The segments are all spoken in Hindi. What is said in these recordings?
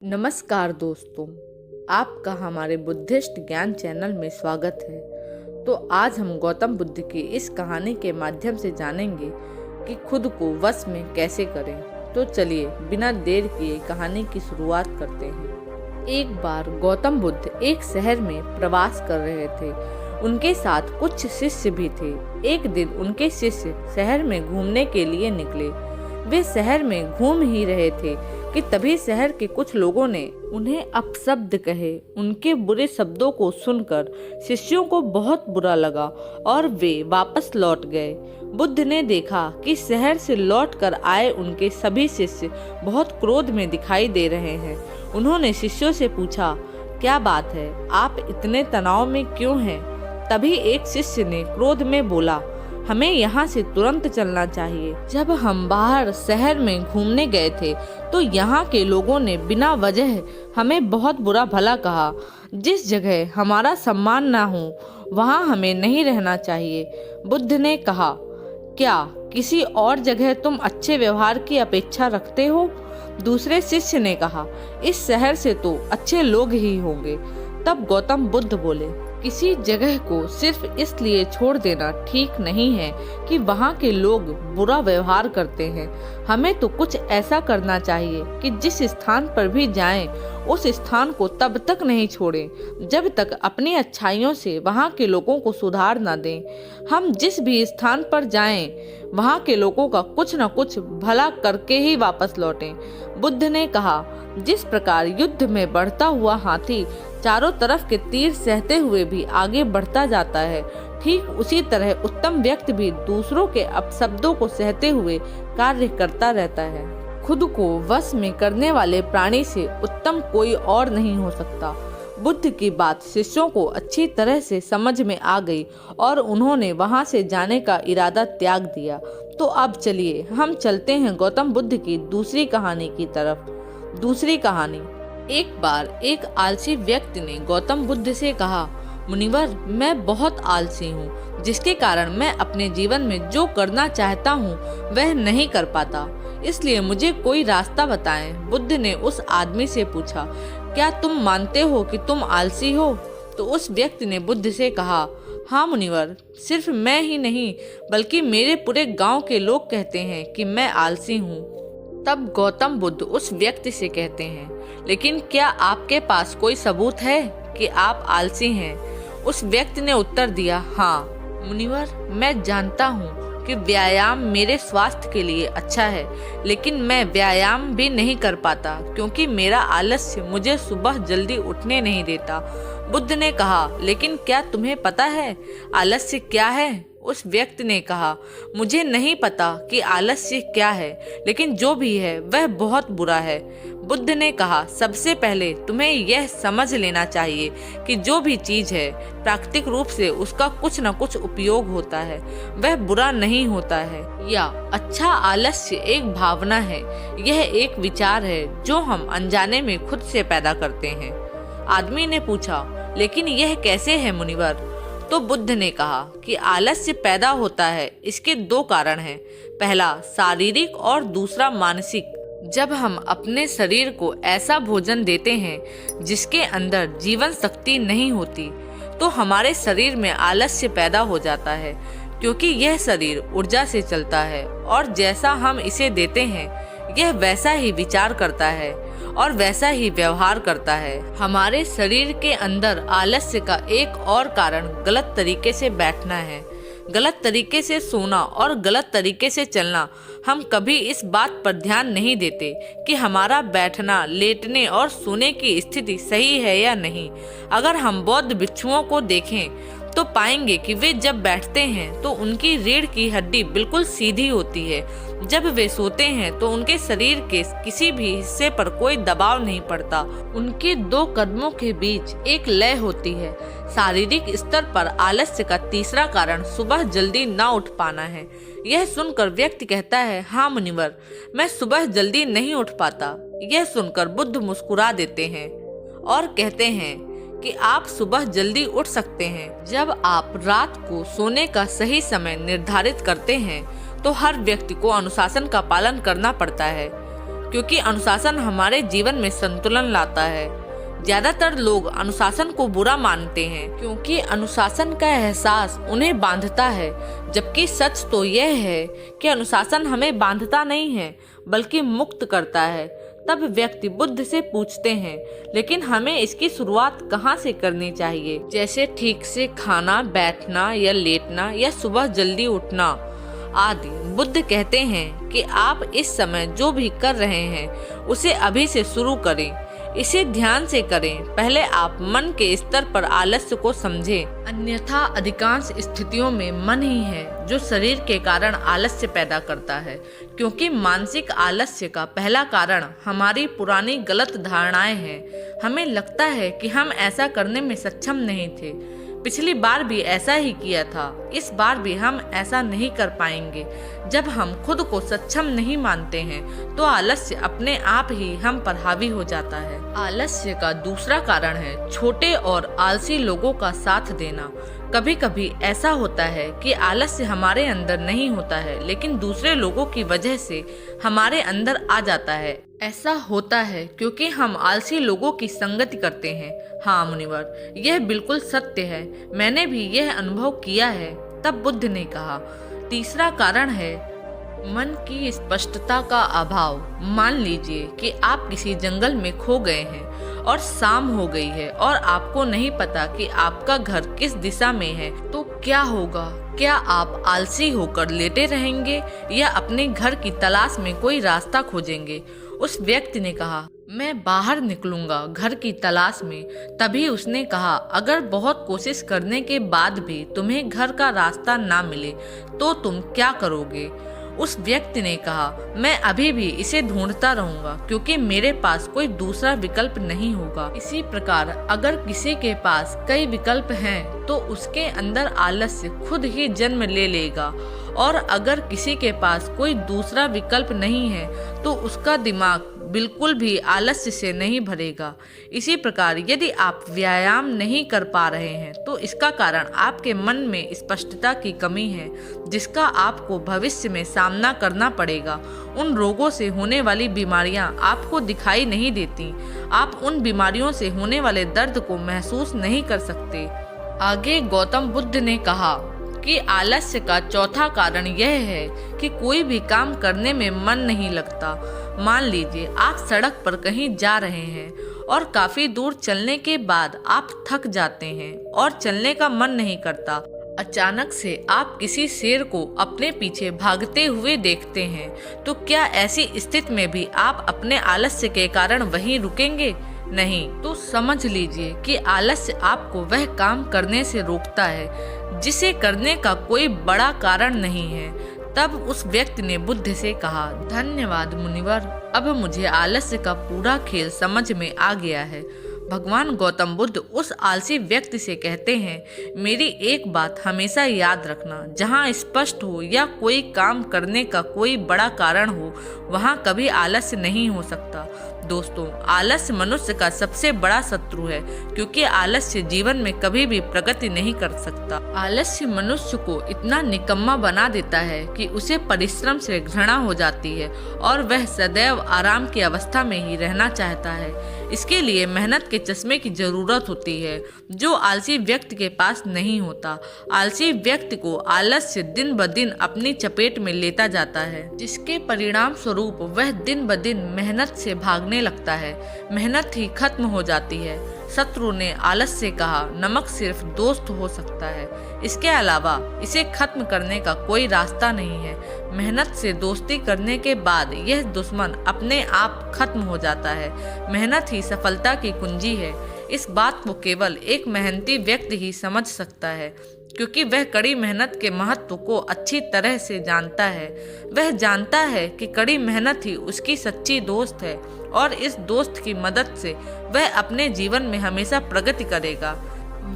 नमस्कार दोस्तों, आपका हमारे बुद्धिस्ट ज्ञान चैनल में स्वागत है। तो आज हम गौतम बुद्ध की इस कहानी के माध्यम से जानेंगे कि खुद को वश में कैसे करें। तो चलिए बिना देर किए कहानी की शुरुआत करते हैं। एक बार गौतम बुद्ध एक शहर में प्रवास कर रहे थे। उनके साथ कुछ शिष्य भी थे। एक दिन उनके शिष्य शहर में घूमने के लिए निकले। वे शहर में घूम ही रहे थे कि तभी शहर के कुछ लोगों ने उन्हें अपशब्द कहे। उनके बुरे शब्दों को सुनकर शिष्यों को बहुत बुरा लगा और वे वापस लौट गए। बुद्ध ने देखा कि शहर से लौटकर आए उनके सभी शिष्य बहुत क्रोध में दिखाई दे रहे हैं। उन्होंने शिष्यों से पूछा, क्या बात है, आप इतने तनाव में क्यों हैं? तभी एक शिष्य ने क्रोध में बोला, हमें यहाँ से तुरंत चलना चाहिए। जब हम बाहर शहर में घूमने गए थे तो यहाँ के लोगों ने बिना वजह हमें बहुत बुरा भला कहा। जिस जगह हमारा सम्मान ना हो वहाँ हमें नहीं रहना चाहिए। बुद्ध ने कहा, क्या किसी और जगह तुम अच्छे व्यवहार की अपेक्षा रखते हो? दूसरे शिष्य ने कहा, इस शहर से तो अच्छे लोग ही होंगे। तब गौतम बुद्ध बोले, किसी जगह को सिर्फ इसलिए छोड़ देना ठीक नहीं है कि वहाँ के लोग बुरा व्यवहार करते हैं। हमें तो कुछ ऐसा करना चाहिए कि जिस स्थान पर भी जाएं, उस स्थान को तब तक नहीं छोड़ें जब तक अपनी अच्छाइयों से वहाँ के लोगों को सुधार ना दें। हम जिस भी स्थान पर जाएं, वहाँ के लोगों का कुछ न कुछ भला करके ही वापस लौटें। बुद्ध ने कहा, जिस प्रकार युद्ध में बढ़ता हुआ हाथी चारों तरफ के तीर सहते हुए भी आगे बढ़ता जाता है, ठीक उसी तरह उत्तम व्यक्ति भी दूसरों के अपशब्दों को सहते हुए कार्य करता रहता है। खुद को वश में करने वाले प्राणी से उत्तम कोई और नहीं हो सकता। बुद्ध की बात शिष्यों को अच्छी तरह से समझ में आ गई और उन्होंने वहां से जाने का इरादा त्याग दिया। तो अब चलिए हम चलते हैं गौतम बुद्ध की दूसरी कहानी की तरफ। दूसरी कहानी। एक बार एक आलसी व्यक्ति ने गौतम बुद्ध से कहा, मुनिवर, मैं बहुत आलसी हूँ, जिसके कारण मैं अपने जीवन में जो करना चाहता हूँ वह नहीं कर पाता। इसलिए मुझे कोई रास्ता बताएं। बुद्ध ने उस आदमी से पूछा, क्या तुम मानते हो कि तुम आलसी हो? तो उस व्यक्ति ने बुद्ध से कहा, हाँ मुनिवर, सिर्फ मैं ही नहीं बल्कि मेरे पूरे गांव के लोग कहते हैं कि मैं आलसी हूँ। तब गौतम बुद्ध उस व्यक्ति से कहते हैं, लेकिन क्या आपके पास कोई सबूत है कि आप आलसी हैं? उस व्यक्ति ने उत्तर दिया, हाँ मुनिवर, मैं जानता हूँ कि व्यायाम मेरे स्वास्थ्य के लिए अच्छा है, लेकिन मैं व्यायाम भी नहीं कर पाता क्योंकि मेरा आलस्य मुझे सुबह जल्दी उठने नहीं देता। बुद्ध ने कहा, लेकिन क्या तुम्हें पता है आलस्य क्या है? उस व्यक्ति ने कहा, मुझे नहीं पता कि आलस्य क्या है, लेकिन जो भी है वह बहुत बुरा है। बुद्ध ने कहा, सबसे पहले तुम्हें यह समझ लेना चाहिए कि जो भी चीज है प्राकृतिक रूप से उसका कुछ न कुछ उपयोग होता है, वह बुरा नहीं होता है। या अच्छा आलस्य एक भावना है, यह एक विचार है जो हम अनजाने में खुद से पैदा करते हैं। आदमी ने पूछा, लेकिन यह कैसे है मुनिवर? तो बुद्ध ने कहा कि आलस्य पैदा होता है, इसके दो कारण हैं। पहला शारीरिक और दूसरा मानसिक। जब हम अपने शरीर को ऐसा भोजन देते हैं जिसके अंदर जीवन शक्ति नहीं होती, तो हमारे शरीर में आलस्य पैदा हो जाता है, क्योंकि यह शरीर ऊर्जा से चलता है और जैसा हम इसे देते हैं यह वैसा ही विचार करता है और वैसा ही व्यवहार करता है। हमारे शरीर के अंदर आलस्य का एक और कारण गलत तरीके से बैठना है, गलत तरीके से सोना और गलत तरीके से चलना। हम कभी इस बात पर ध्यान नहीं देते कि हमारा बैठना, लेटने और सोने की स्थिति सही है या नहीं। अगर हम बौद्ध भिक्षुओं को देखें तो पाएंगे कि वे जब बैठते हैं तो उनकी रीढ़ की हड्डी बिल्कुल सीधी होती है। जब वे सोते हैं तो उनके शरीर के किसी भी हिस्से पर कोई दबाव नहीं पड़ता। उनके दो कदमों के बीच एक लय होती है। शारीरिक स्तर पर आलस्य का तीसरा कारण सुबह जल्दी ना उठ पाना है। यह सुनकर व्यक्ति कहता है, हाँ मुनिवर, मैं सुबह जल्दी नहीं उठ पाता। यह सुनकर बुद्ध मुस्कुरा देते हैं और कहते हैं कि आप सुबह जल्दी उठ सकते हैं। जब आप रात को सोने का सही समय निर्धारित करते हैं तो हर व्यक्ति को अनुशासन का पालन करना पड़ता है। क्योंकि अनुशासन हमारे जीवन में संतुलन लाता है। ज्यादातर लोग अनुशासन को बुरा मानते हैं क्योंकि अनुशासन का एहसास उन्हें बांधता है, जबकि सच तो यह है कि अनुशासन हमें बांधता नहीं है बल्कि मुक्त करता है। तब व्यक्ति बुद्ध से पूछते हैं, लेकिन हमें इसकी शुरुआत कहाँ से करनी चाहिए, जैसे ठीक से खाना, बैठना या लेटना या सुबह जल्दी उठना आदि। बुद्ध कहते हैं कि आप इस समय जो भी कर रहे हैं उसे अभी से शुरू करें, इसे ध्यान से करें। पहले आप मन के स्तर पर आलस्य को समझें, अन्यथा अधिकांश स्थितियों में मन ही है जो शरीर के कारण आलस्य पैदा करता है, क्योंकि मानसिक आलस्य का पहला कारण हमारी पुरानी गलत धारणाएं हैं। हमें लगता है कि हम ऐसा करने में सक्षम नहीं थे, पिछली बार भी ऐसा ही किया था, इस बार भी हम ऐसा नहीं कर पाएंगे। जब हम खुद को सक्षम नहीं मानते हैं तो आलस्य अपने आप ही हम पर हावी हो जाता है। आलस्य का दूसरा कारण है छोटे और आलसी लोगों का साथ देना। कभी कभी ऐसा होता है कि आलस्य हमारे अंदर नहीं होता है, लेकिन दूसरे लोगों की वजह से हमारे अंदर आ जाता है। ऐसा होता है क्योंकि हम आलसी लोगों की संगति करते हैं। हाँ मुनिवर, यह बिल्कुल सत्य है, मैंने भी यह अनुभव किया है। तब बुद्ध ने कहा, तीसरा कारण है मन की स्पष्टता का अभाव। मान लीजिए कि आप किसी जंगल में खो गए हैं और शाम हो गई है और आपको नहीं पता कि आपका घर किस दिशा में है, तो क्या होगा? क्या आप आलसी होकर लेटे रहेंगे या अपने घर की तलाश में कोई रास्ता खोजेंगे? उस व्यक्ति ने कहा, मैं बाहर निकलूंगा घर की तलाश में। तभी उसने कहा, अगर बहुत कोशिश करने के बाद भी तुम्हें घर का रास्ता ना मिले तो तुम क्या करोगे? उस व्यक्ति ने कहा, मैं अभी भी इसे ढूंढता रहूंगा क्योंकि मेरे पास कोई दूसरा विकल्प नहीं होगा। इसी प्रकार अगर किसी के पास कई विकल्प हैं तो उसके अंदर आलस्य खुद ही जन्म ले लेगा, और अगर किसी के पास कोई दूसरा विकल्प नहीं है तो उसका दिमाग बिल्कुल भी आलस्य से नहीं भरेगा। इसी प्रकार यदि आप व्यायाम नहीं कर पा रहे हैं तो इसका कारण आपके मन में स्पष्टता की कमी है, जिसका आपको भविष्य में सामना करना पड़ेगा। उन रोगों से होने वाली बीमारियां आपको दिखाई नहीं देती, आप उन बीमारियों से होने वाले दर्द को महसूस नहीं कर सकते। आगे गौतम बुद्ध ने कहा कि आलस्य का चौथा कारण यह है कि कोई भी काम करने में मन नहीं लगता। मान लीजिए आप सड़क पर कहीं जा रहे हैं और काफी दूर चलने के बाद आप थक जाते हैं और चलने का मन नहीं करता। अचानक से आप किसी शेर को अपने पीछे भागते हुए देखते हैं, तो क्या ऐसी स्थिति में भी आप अपने आलस्य के कारण वहीं रुकेंगे? नहीं। तो समझ लीजिए कि आलस्य आपको वह काम करने से रोकता है जिसे करने का कोई बड़ा कारण नहीं है। तब उस व्यक्ति ने बुद्ध से कहा, धन्यवाद मुनिवर, अब मुझे आलस्य का पूरा खेल समझ में आ गया है। भगवान गौतम बुद्ध उस आलसी व्यक्ति से कहते हैं, मेरी एक बात हमेशा याद रखना, जहाँ स्पष्ट हो या कोई काम करने का कोई बड़ा कारण हो, वहाँ कभी आलस्य नहीं हो सकता। दोस्तों, आलस्य मनुष्य का सबसे बड़ा शत्रु है, क्योंकि आलस्य जीवन में कभी भी प्रगति नहीं कर सकता। आलस्य मनुष्य को इतना निकम्मा बना देता है कि उसे परिश्रम से घृणा हो जाती है और वह सदैव आराम की अवस्था में ही रहना चाहता है। इसके लिए मेहनत के चश्मे की जरूरत होती है, जो आलसी व्यक्ति के पास नहीं होता। आलसी व्यक्ति को आलस्य दिन ब दिन अपनी चपेट में लेता जाता है, जिसके परिणाम स्वरूप वह दिन ब दिन मेहनत से भागने लगता है। मेहनत ही खत्म हो जाती है। शत्रु ने आलस से कहा, नमक सिर्फ दोस्त हो सकता है, इसके अलावा इसे खत्म करने का कोई रास्ता नहीं है। मेहनत से दोस्ती करने के बाद यह दुश्मन अपने आप खत्म हो जाता है। मेहनत ही सफलता की कुंजी है। इस बात को केवल एक मेहनती व्यक्ति ही समझ सकता है, क्योंकि वह कड़ी मेहनत के महत्व को अच्छी तरह से जानता है। वह जानता है कि कड़ी मेहनत ही उसकी सच्ची दोस्त है और इस दोस्त की मदद से वह अपने जीवन में हमेशा प्रगति करेगा।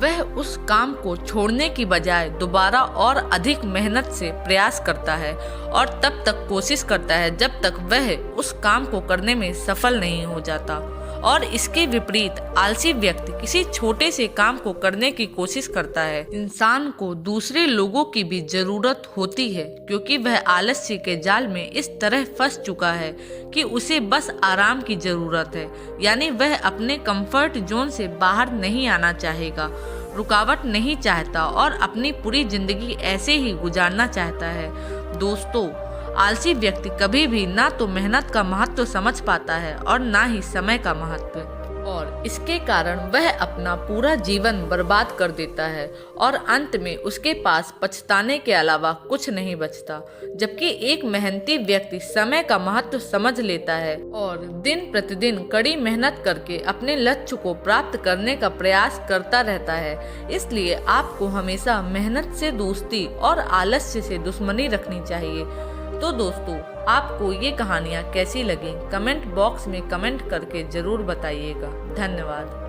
वह उस काम को छोड़ने की बजाय दोबारा और अधिक मेहनत से प्रयास करता है और तब तक कोशिश करता है जब तक वह उस काम को करने में सफल नहीं हो जाता। और इसके विपरीत आलसी व्यक्ति किसी छोटे से काम को करने की कोशिश करता है। इंसान को दूसरे लोगों की भी जरूरत होती है, क्योंकि वह आलस्य के जाल में इस तरह फंस चुका है कि उसे बस आराम की जरूरत है। यानी वह अपने कंफर्ट जोन से बाहर नहीं आना चाहेगा, रुकावट नहीं चाहता और अपनी पूरी जिंदगी ऐसे ही गुजारना चाहता है। दोस्तों, आलसी व्यक्ति कभी भी ना तो मेहनत का महत्व समझ पाता है और ना ही समय का महत्व, और इसके कारण वह अपना पूरा जीवन बर्बाद कर देता है और अंत में उसके पास पछताने के अलावा कुछ नहीं बचता। जबकि एक मेहनती व्यक्ति समय का महत्व समझ लेता है और दिन प्रतिदिन कड़ी मेहनत करके अपने लक्ष्य को प्राप्त करने का प्रयास करता रहता है। इसलिए आपको हमेशा मेहनत से दोस्ती और आलस्य से दुश्मनी रखनी चाहिए। तो दोस्तों, आपको ये कहानियाँ कैसी लगी कमेंट बॉक्स में कमेंट करके जरूर बताइएगा। धन्यवाद।